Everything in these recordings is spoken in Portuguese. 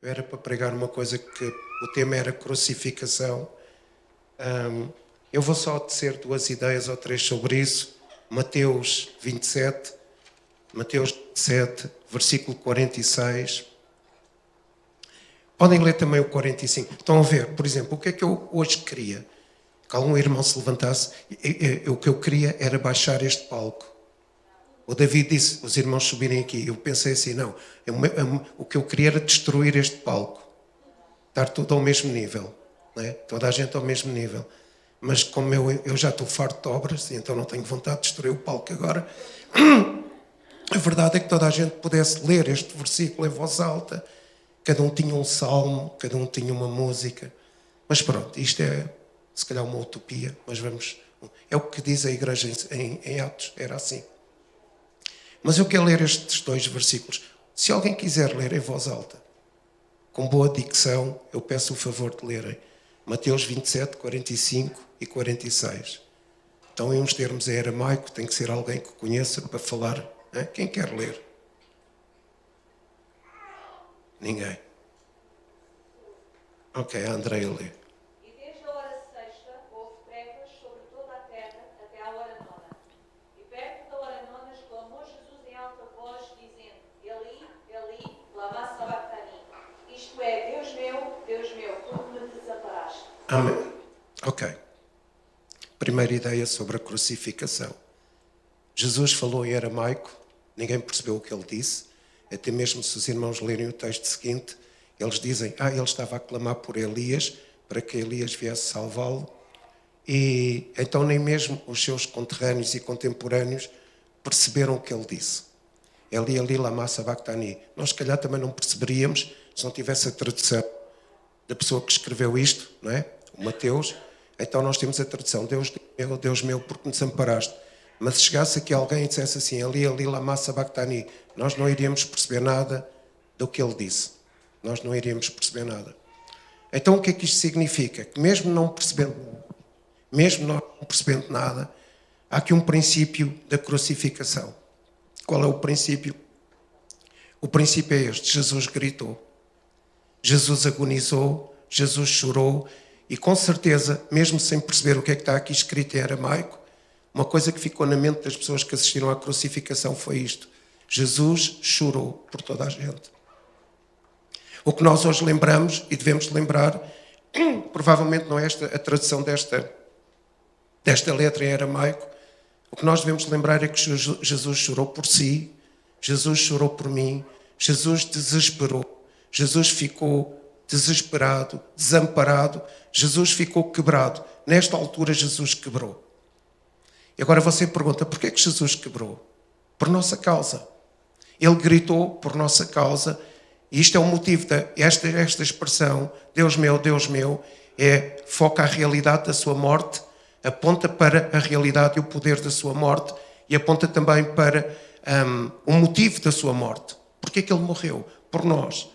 Eu era para pregar uma coisa que o tema era crucificação. Eu vou só tecer 2 ideias ou 3 sobre isso. Mateus 27, versículo 46. Podem ler também o 45. Estão a ver, por exemplo, o que é que eu hoje queria? Que algum irmão se levantasse. O que eu queria era baixar este palco. O David disse, os irmãos subirem aqui. Eu pensei assim, não. O que eu queria era destruir este palco. Estar tudo ao mesmo nível. Não é? Toda a gente ao mesmo nível. Mas como eu já estou farto de obras, então não tenho vontade de destruir o palco agora. A verdade é que toda a gente pudesse ler este versículo em voz alta. Cada um tinha um salmo, cada um tinha uma música. Mas pronto, isto é se calhar uma utopia, mas vamos... É o que diz a igreja em Atos, era assim. Mas eu quero ler estes 2 versículos. Se alguém quiser ler em voz alta, com boa dicção, eu peço o favor de lerem. Mateus 27, 45 e 46. Estão em uns termos em aramaico, tem que ser alguém que conheça para falar. Hein? Quem quer ler? Ninguém. Ok, a Andreia lê. E desde a hora sexta houve trevas sobre toda a terra até à hora nona. E perto da hora nona exclamou Jesus em alta voz, dizendo: Eli, Eli, lama sabachthani. Isto é, Deus meu, por que me desamparaste? Amém. Ok. Primeira ideia sobre a crucificação. Jesus falou em aramaico, ninguém percebeu o que ele disse. Até mesmo se os irmãos lerem o texto seguinte, eles dizem, ele estava a clamar por Elias, para que Elias viesse salvá-lo. E então nem mesmo os seus conterrâneos e contemporâneos perceberam o que ele disse. Eli, Eli, lama sabachthani. Nós, se calhar, também não perceberíamos se não tivesse a tradução da pessoa que escreveu isto, não é? O Mateus. Então nós temos a tradução, Deus meu, por que me desamparaste? Mas se chegasse aqui alguém e dissesse assim, Eli, Eli, lama sabachthani, nós não iríamos perceber nada do que ele disse. Nós não iríamos perceber nada. Então o que é que isto significa? Que mesmo nós não percebendo nada, há aqui um princípio da crucificação. Qual é o princípio? O princípio é este: Jesus gritou, Jesus agonizou, Jesus chorou e com certeza, mesmo sem perceber o que é que está aqui escrito em aramaico, uma coisa que ficou na mente das pessoas que assistiram à crucificação foi isto: Jesus chorou por toda a gente. O que nós hoje lembramos e devemos lembrar, provavelmente não é esta a tradução desta letra em aramaico, o que nós devemos lembrar é que Jesus chorou por si, Jesus chorou por mim, Jesus desesperou, Jesus ficou desesperado, desamparado, Jesus ficou quebrado. Nesta altura Jesus quebrou. E agora você pergunta, porquê que Jesus quebrou? Por nossa causa. Ele gritou por nossa causa. E isto é o motivo desta expressão, Deus meu, foca a realidade da sua morte, aponta para a realidade e o poder da sua morte e aponta também para o motivo da sua morte. Porquê que ele morreu? Por nós.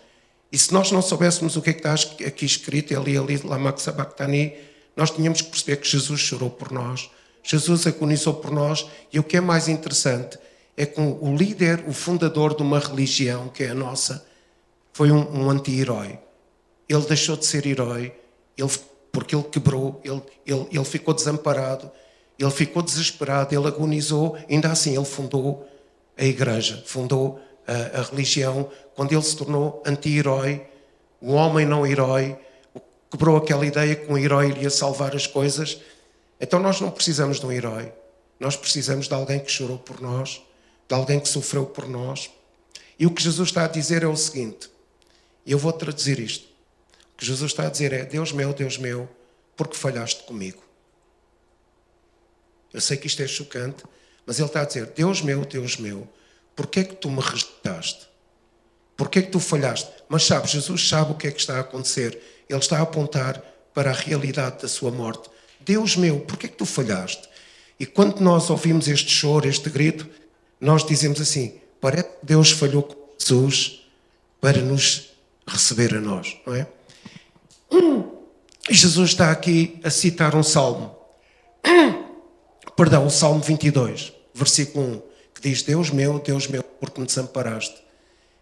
E se nós não soubéssemos o que é que está aqui escrito, Eli, Eli, lama sabachthani, nós tínhamos que perceber que Jesus chorou por nós, Jesus agonizou por nós, e o que é mais interessante é que o líder, o fundador de uma religião, que é a nossa, foi um anti-herói. Ele deixou de ser herói, porque ele quebrou, ele ficou desamparado, ele ficou desesperado, ele agonizou, ainda assim ele fundou a igreja, fundou a religião, quando ele se tornou anti-herói, o homem não herói, quebrou aquela ideia que um herói iria salvar as coisas. Então nós não precisamos de um herói, nós precisamos de alguém que chorou por nós, de alguém que sofreu por nós. E o que Jesus está a dizer é o seguinte, e eu vou traduzir isto. O que Jesus está a dizer é: Deus meu, porque falhaste comigo? Eu sei que isto é chocante, mas ele está a dizer: Deus meu, porque é que tu me rejeitaste? Porque é que tu falhaste? Mas sabe, Jesus sabe o que é que está a acontecer. Ele está a apontar para a realidade da sua morte. Deus meu, porque é que tu falhaste? E quando nós ouvimos este choro, este grito, nós dizemos assim: parece que Deus falhou com Jesus para nos receber a nós, não é? E Jesus está aqui a citar um salmo. O Salmo 22, versículo 1, que diz: Deus meu, porque me desamparaste.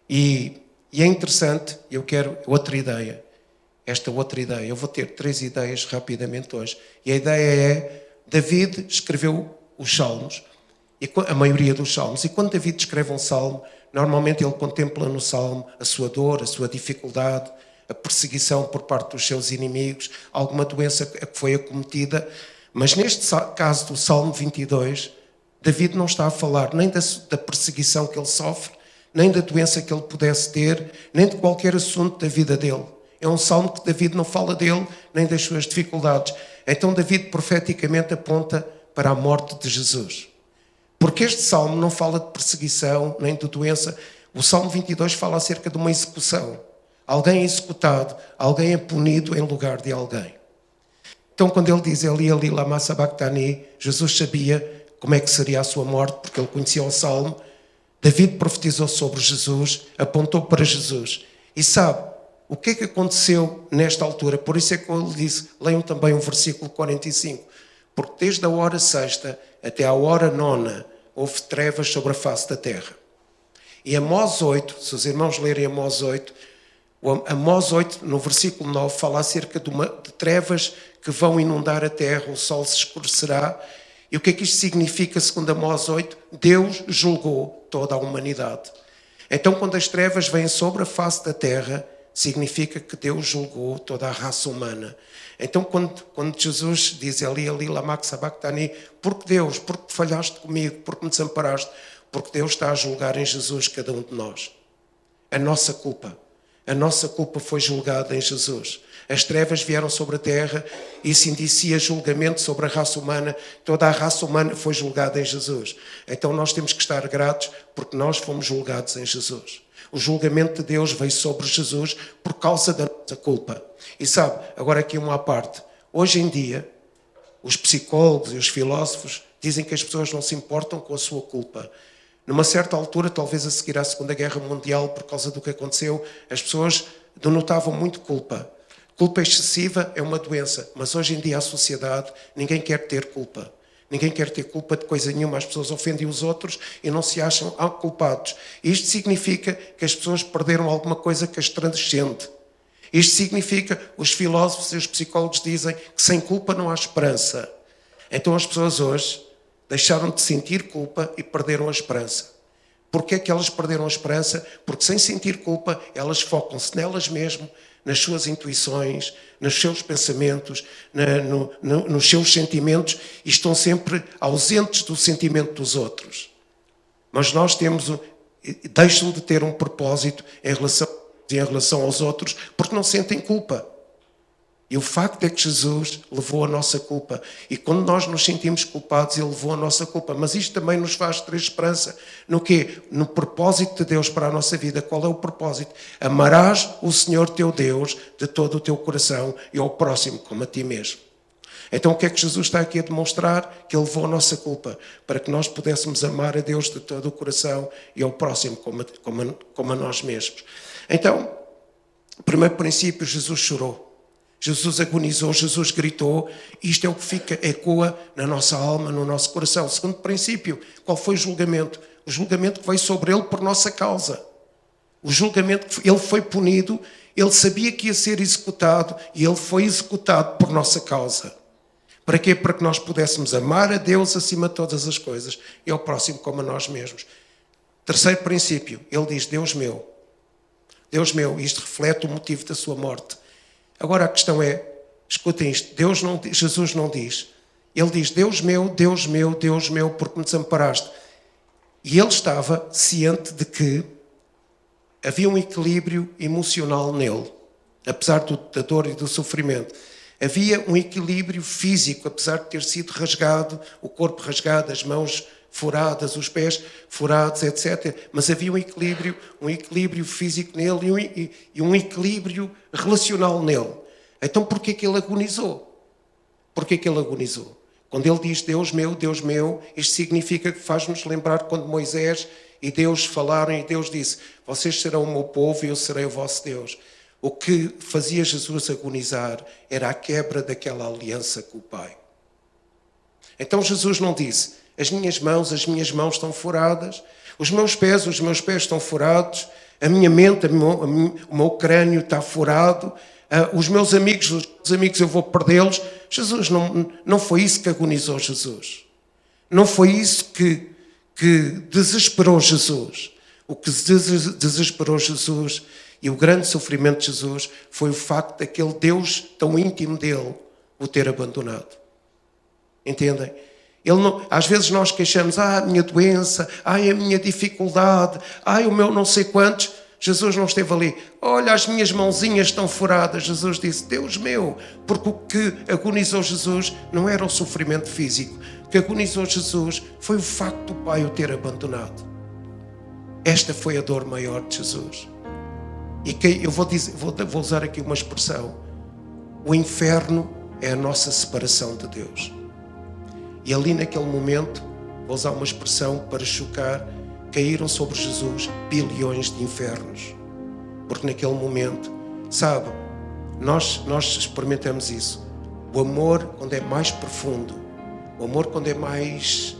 E E é interessante, eu quero outra ideia. Esta outra ideia. Eu vou ter 3 ideias rapidamente hoje. E a ideia é, David escreveu os salmos, a maioria dos salmos. E quando David escreve um salmo, normalmente ele contempla no salmo a sua dor, a sua dificuldade, a perseguição por parte dos seus inimigos, alguma doença que foi acometida. Mas neste caso do Salmo 22, David não está a falar nem da perseguição que ele sofre, nem da doença que ele pudesse ter, nem de qualquer assunto da vida dele. É um salmo que David não fala dele, nem das suas dificuldades. Então David profeticamente aponta para a morte de Jesus. Porque este salmo não fala de perseguição, nem de doença. O Salmo 22 fala acerca de uma execução. Alguém é executado, alguém é punido em lugar de alguém. Então quando ele diz Eli, Eli, lama sabachthani, Jesus sabia como é que seria a sua morte, porque ele conhecia o salmo. David profetizou sobre Jesus, apontou para Jesus. E sabe, o que é que aconteceu nesta altura? Por isso é que ele disse, leiam também o versículo 45. Porque desde a hora 6ª até a hora 9ª houve trevas sobre a face da terra. E Amós 8, se os irmãos lerem Amós 8, Amós 8, no versículo 9, fala acerca de trevas que vão inundar a terra, o sol se escurecerá. E o que é que isto significa, segundo Amós 8? Deus julgou toda a humanidade. Então, quando as trevas vêm sobre a face da terra, significa que Deus julgou toda a raça humana. Então, quando Jesus diz Eli, Eli, lama sabachthani, porque Deus, porque falhaste comigo, porque me desamparaste, porque Deus está a julgar em Jesus cada um de nós. A nossa culpa foi julgada em Jesus. As trevas vieram sobre a terra, isso indicia julgamento sobre a raça humana. Toda a raça humana foi julgada em Jesus. Então nós temos que estar gratos porque nós fomos julgados em Jesus. O julgamento de Deus veio sobre Jesus por causa da nossa culpa. E sabe, agora aqui uma à parte. Hoje em dia, os psicólogos e os filósofos dizem que as pessoas não se importam com a sua culpa. Numa certa altura, talvez a seguir à Segunda Guerra Mundial, por causa do que aconteceu, as pessoas denotavam muito culpa. Culpa excessiva é uma doença, mas hoje em dia a sociedade, ninguém quer ter culpa. Ninguém quer ter culpa de coisa nenhuma. As pessoas ofendem os outros e não se acham culpados. Isto significa que as pessoas perderam alguma coisa que as transcende. Isto significa, os filósofos e os psicólogos dizem que sem culpa não há esperança. Então as pessoas hoje deixaram de sentir culpa e perderam a esperança. Porquê é que elas perderam a esperança? Porque sem sentir culpa, elas focam-se nelas mesmas, nas suas intuições, nos seus pensamentos, nos seus sentimentos, e estão sempre ausentes do sentimento dos outros. Mas nós deixam de ter um propósito em relação aos outros, porque não sentem culpa. E o facto é que Jesus levou a nossa culpa. E quando nós nos sentimos culpados, Ele levou a nossa culpa. Mas isto também nos faz ter esperança. No quê? No propósito de Deus para a nossa vida. Qual é o propósito? Amarás o Senhor teu Deus de todo o teu coração e ao próximo como a ti mesmo. Então o que é que Jesus está aqui a demonstrar? Que Ele levou a nossa culpa para que nós pudéssemos amar a Deus de todo o coração e ao próximo como a nós mesmos. Então, primeiro princípio, Jesus chorou. Jesus agonizou, Jesus gritou. Isto é o que ecoa na nossa alma, no nosso coração. Segundo princípio, qual foi o julgamento? O julgamento que veio sobre Ele por nossa causa. O julgamento que Ele foi punido, Ele sabia que ia ser executado e Ele foi executado por nossa causa. Para quê? Para que nós pudéssemos amar a Deus acima de todas as coisas e ao próximo como a nós mesmos. Terceiro princípio, Ele diz, Deus meu, isto reflete o motivo da sua morte. Agora a questão é, escutem isto, Jesus não diz. Ele diz, Deus meu, Deus meu, Deus meu, porque me desamparaste. E ele estava ciente de que havia um equilíbrio emocional nele, apesar da dor e do sofrimento. Havia um equilíbrio físico, apesar de ter sido rasgado, o corpo rasgado, as mãos furadas, os pés furados, etc. Mas havia um equilíbrio físico nele e um equilíbrio relacional nele. Então porquê que ele agonizou? Porquê que ele agonizou? Quando ele diz Deus meu, isto significa que faz-nos lembrar quando Moisés e Deus falaram e Deus disse, vocês serão o meu povo e eu serei o vosso Deus. O que fazia Jesus agonizar era a quebra daquela aliança com o Pai. Então Jesus não disse, as minhas mãos estão furadas, os meus pés estão furados, A minha mente, o meu crânio está furado. Os meus amigos eu vou perdê-los. Jesus, não foi isso que agonizou Jesus. Não foi isso que desesperou Jesus. O que desesperou Jesus e o grande sofrimento de Jesus foi o facto daquele Deus tão íntimo dele o ter abandonado. Entendem? Às vezes nós queixamos, a minha doença, a minha dificuldade, o meu não sei quantos. Jesus não esteve ali. Olha, as minhas mãozinhas estão furadas. Jesus disse, Deus meu, porque o que agonizou Jesus não era o sofrimento físico. O que agonizou Jesus foi o facto do Pai o ter abandonado. Esta foi a dor maior de Jesus. E eu vou usar aqui uma expressão. O inferno é a nossa separação de Deus. E ali naquele momento, vou usar uma expressão para chocar, caíram sobre Jesus bilhões de infernos. Porque naquele momento, sabe, nós experimentamos isso. O amor, quando é mais profundo, o amor, quando é mais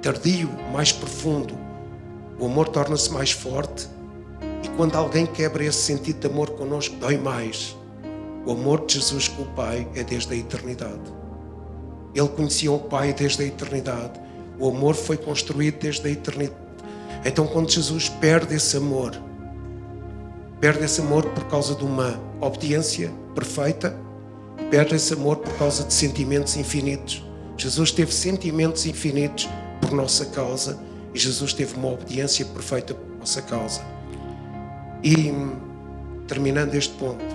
tardio, mais profundo, o amor torna-se mais forte. E quando alguém quebra esse sentido de amor connosco, dói mais. O amor de Jesus com o Pai é desde a eternidade. Ele conhecia o Pai desde a eternidade. O amor foi construído desde a eternidade. Então, quando Jesus perde esse amor por causa de uma obediência perfeita, perde esse amor por causa de sentimentos infinitos. Jesus teve sentimentos infinitos por nossa causa e Jesus teve uma obediência perfeita por nossa causa. E, terminando este ponto,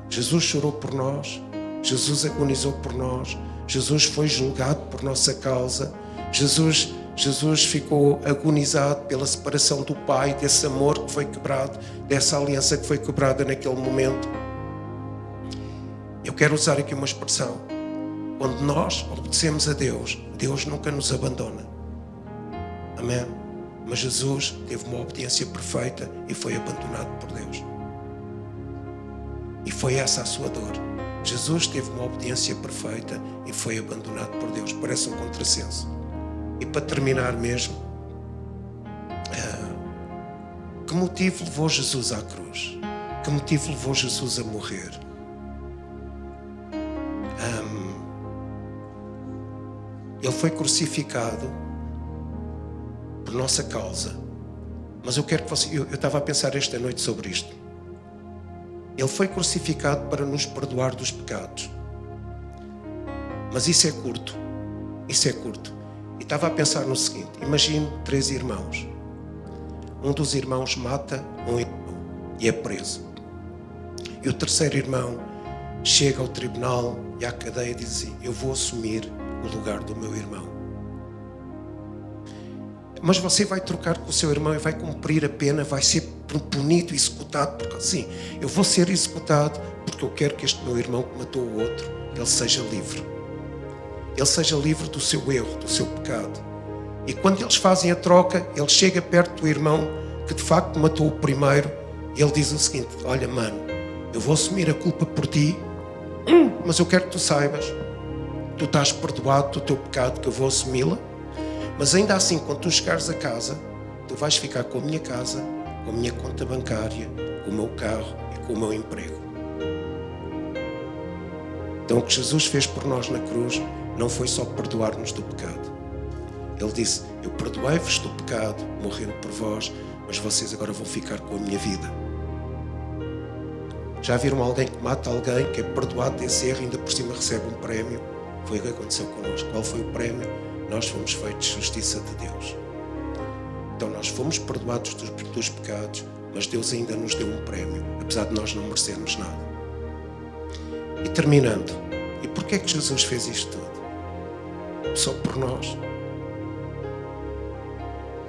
Jesus chorou por nós, Jesus agonizou por nós, Jesus foi julgado por nossa causa, Jesus ficou agonizado pela separação do Pai, desse amor que foi quebrado, dessa aliança que foi quebrada naquele momento. Eu quero usar aqui uma expressão. Quando nós obedecemos a Deus, Deus nunca nos abandona. Amém? Mas Jesus teve uma obediência perfeita e foi abandonado por Deus. E foi essa a sua dor. Jesus teve uma obediência perfeita e foi abandonado por Deus. Parece um contrassenso. E para terminar mesmo, que motivo levou Jesus à cruz? Que motivo levou Jesus a morrer? Ele foi crucificado por nossa causa. Mas eu quero que você... Eu estava a pensar esta noite sobre isto. Ele foi crucificado para nos perdoar dos pecados. Mas isso é curto. Isso é curto. E estava a pensar no seguinte. Imagine 3 irmãos. Um dos irmãos mata um irmão e é preso. E o terceiro irmão chega ao tribunal e à cadeia e diz assim, eu vou assumir o lugar do meu irmão. Mas você vai trocar com o seu irmão e vai cumprir a pena, vai ser punido e executado. Porque assim, eu vou ser executado porque eu quero que este meu irmão que matou o outro, ele seja livre. Ele seja livre do seu erro, do seu pecado. E quando eles fazem a troca, ele chega perto do irmão que de facto matou o primeiro e ele diz o seguinte, olha mano, eu vou assumir a culpa por ti, mas eu quero que tu saibas, tu estás perdoado do teu pecado que eu vou assumi-la. Mas ainda assim, quando tu chegares a casa, tu vais ficar com a minha casa, com a minha conta bancária, com o meu carro e com o meu emprego. Então o que Jesus fez por nós na cruz não foi só perdoar-nos do pecado. Ele disse, eu perdoei-vos do pecado, morrendo por vós, mas vocês agora vão ficar com a minha vida. Já viram alguém que mata alguém, que é perdoado desse erro e ainda por cima recebe um prémio? Foi o que aconteceu connosco. Qual foi o prémio? Nós fomos feitos justiça de Deus. Então nós fomos perdoados dos pecados, mas Deus ainda nos deu um prémio, apesar de nós não merecermos nada. E terminando, e porquê é que Jesus fez isto tudo? Só por nós.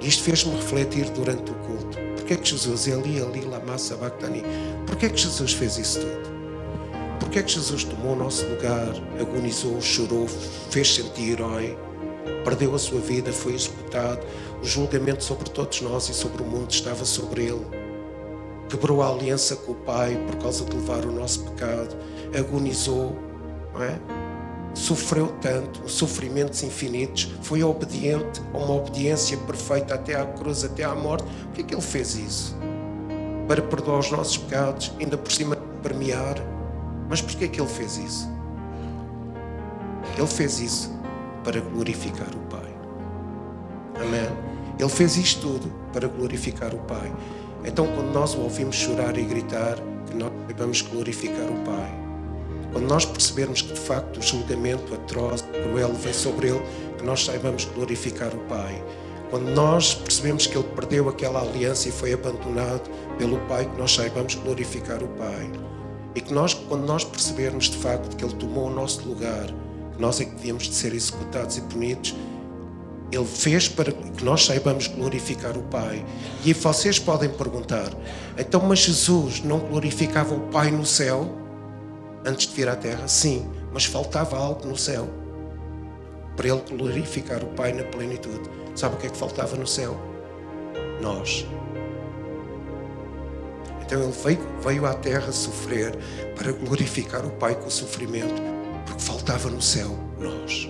E isto fez-me refletir durante o culto. Porquê é que Jesus, Eli, lama sabachthani, porquê é que Jesus fez isso tudo? Porquê é que Jesus tomou o nosso lugar, agonizou, chorou, fez sentir herói, perdeu a sua vida, foi executado, o julgamento sobre todos nós e sobre o mundo estava sobre ele, quebrou a aliança com o Pai por causa de levar o nosso pecado, agonizou, não é? sofreu tanto, sofrimentos infinitos, foi obediente, a uma obediência perfeita até à cruz, até à morte. Por que Ele fez isso? Para perdoar os nossos pecados, ainda por cima premiar. Mas por que Ele fez isso? Ele fez isso para glorificar o Pai. Amém? Ele fez isto tudo para glorificar o Pai. Então, quando nós o ouvimos chorar e gritar, que nós saibamos glorificar o Pai. Quando nós percebermos que, de facto, o julgamento atroz, cruel vem sobre Ele, que nós saibamos glorificar o Pai. Quando nós percebemos que Ele perdeu aquela aliança e foi abandonado pelo Pai, que nós saibamos glorificar o Pai. E que nós, quando nós percebermos, de facto, que Ele tomou o nosso lugar, que nós é que devíamos de ser executados e punidos, Ele fez para que nós saibamos glorificar o Pai. E vocês podem perguntar, então, mas Jesus não glorificava o Pai no céu antes de vir à terra? Sim, mas faltava algo no céu para Ele glorificar o Pai na plenitude. Sabe o que é que faltava no céu? Nós. Então Ele veio à terra sofrer para glorificar o Pai com o sofrimento, porque faltava no céu nós.